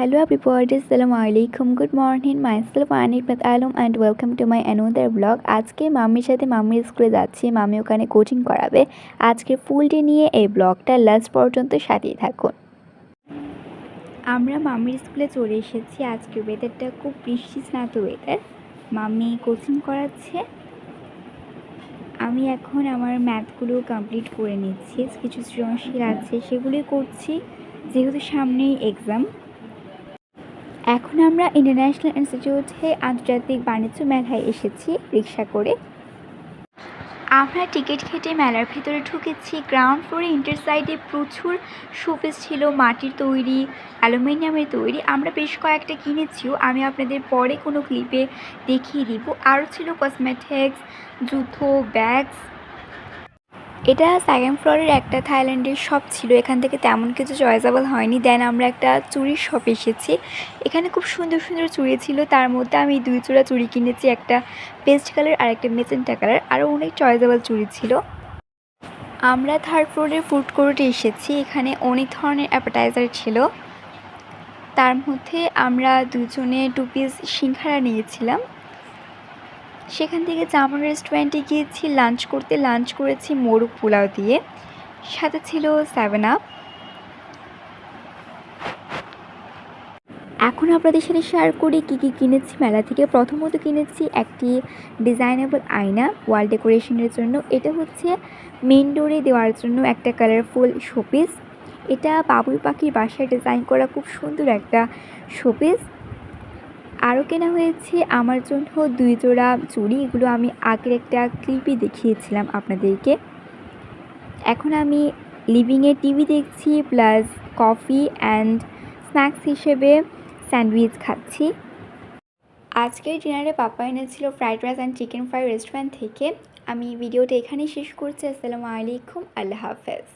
Hello everybody, Assalamu alaikum. Good morning. Myself Anit Alam and welcome to my another vlog. আজকে মাম্মির সাথে মাম্মির স্কুলে যাচ্ছি। Mummy ওখানে coaching করাবে। আজকে ফুল ডে নিয়ে এই ব্লগটা লাস্ট পর্যন্ত সাথেই থাকুন। আমরা মাম্মির স্কুলে চলে এসেছি। আজকে ওয়েদারটা খুব বৃষ্টি স্নাত ওয়েদার। মাম্মি কোচিং করাচ্ছে। আমি এখন আমার ম্যাথগুলো কমপ্লিট করে নিচ্ছি। কিছু সৃজনশীল আছে সেগুলোই করছি যেহেতু সামনেই এক্সাম। এখন আমরা ইন্টারন্যাশনাল ইনস্টিটিউটে আন্তর্জাতিক বাণিজ্য মেলায় এসেছি রিক্সা করে। আমরা টিকিট কেটে মেলার ভিতরে ঢুকেছি। গ্রাউন্ড ফ্লোরে ইন্টার সাইডে প্রচুর শোপিস ছিল, মাটির তৈরি, অ্যালুমিনিয়ামের তৈরি। আমরা বেশ কয়েকটা কিনেছিও, আমি আপনাদের পরে কোনো ক্লিপে দেখিয়ে দিব। আরও ছিল কসমেটিক্স, জুতো, ব্যাগস। এটা সেকেন্ড ফ্লোরের একটা থাইল্যান্ডের শপ ছিল। এখান থেকে তেমন কিছু চয়েসেবল হয়নি। দেন আমরা একটা চুড়ির শপে এসেছি। এখানে খুব সুন্দর সুন্দর চুড়ি ছিল। তার মধ্যে আমি 2 জোড়া চুড়ি কিনেছি, একটা পেস্ট কালার আর একটা মেজেন্টা কালার। আরও অনেক চয়েসেবল চুড়ি ছিল। আমরা থার্ড ফ্লোরের ফুড কোর্টে এসেছি। এখানে অনেক ধরনের অ্যাপেটাইজার ছিল। তার মধ্যে আমরা দুজনে 2 পিস সিঙ্গারা নিয়েছিলাম। সেখান থেকে জামান রেস্টুরেন্টে গিয়েছি লাঞ্চ করতে। লাঞ্চ করেছি মোরগ পোলাও দিয়ে, সাথে ছিল 7 আপ। এখন আপনাদের সাথে শেয়ার করি কী কী কিনেছি মেলা থেকে। প্রথমত কিনেছি একটি ডিজাইনেবল আয়না ওয়াল ডেকোরেশনের জন্য। এটা হচ্ছে মেন ডোরে দেওয়ার জন্য একটা কালারফুল শোপিস। এটা বাবুই পাখির বাসায় ডিজাইন করা খুব সুন্দর একটা শোপিস। আরও কেনা হয়েছে আমার জন্য 2 জোড়া চুড়ি। এগুলো আমি আগের একটা ক্লিপে দেখিয়েছিলাম আপনাদেরকে। এখন আমি লিভিংয়ে টিভি দেখছি, প্লাস কফি অ্যান্ড স্ন্যাক্স হিসেবে স্যান্ডউইচ খাচ্ছি। আজকের ডিনারে পাপা এনেছিল fried rice and chicken fry restaurant থেকে। আমি ভিডিওটা এখানেই শেষ করছি। আসসালামু আলাইকুম, আল্লাহ হাফেজ।